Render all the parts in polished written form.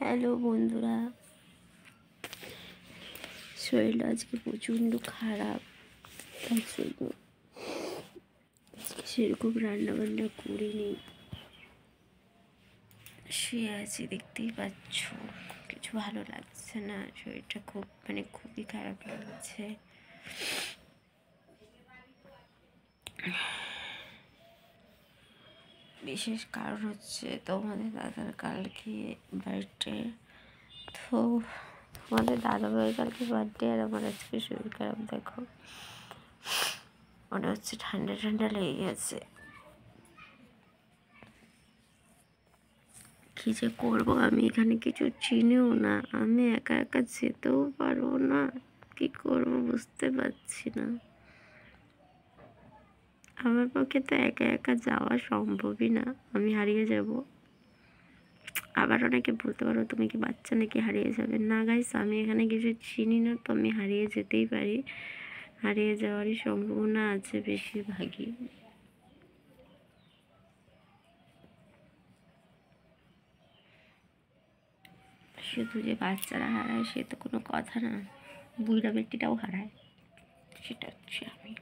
Hello বন্ধুরা, শরীরটা আজকে প্রচণ্ড খারাপ। তার জন্য সেরকম রান্নাবান্না করিনি, শুয়ে আছি। দেখতেই পাচ্ছ, কিছু ভালো লাগছে না, শরীরটা খুবই খারাপ লাগছে। বিশেষ কারণ হচ্ছে তোমাদের দাদার কালকে বার্থডে। তো আমাদের দাদাভাইয়ের কালকে বার্থডে, আর আমার আজকে শরীর খারাপ। দেখো, মনে হচ্ছে ঠান্ডা ঠান্ডা লেগে গেছে। কী যে করবো, আমি এখানে কিছু চিনিও না, আমি একা একা যেতেও পারবো না। কি করবো বুঝতে পারছি না। আমার পক্ষে তো একা একা যাওয়া সম্ভবই না, আমি হারিয়ে যাব। আবার অনেকে বলতে পারো তুমি কি বাচ্চা নাকি হারিয়ে যাবে। না গাইস, আমি এখানে কিছু চিনি না, তো আমি হারিয়ে যেতেই পারি। হারিয়ে যাওয়ারই সম্ভাবনা আছে বেশিরভাগই। শুধু যে বাচ্চারা হারায় সে তো কোনো কথা না, বুড়া ব্যক্তিটাও হারায়। সেটা হচ্ছে আমি।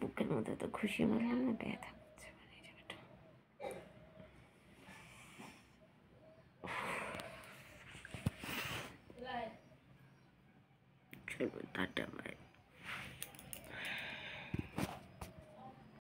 বুকের মধ্যে তো খুশি মারলাম না, ব্যথা।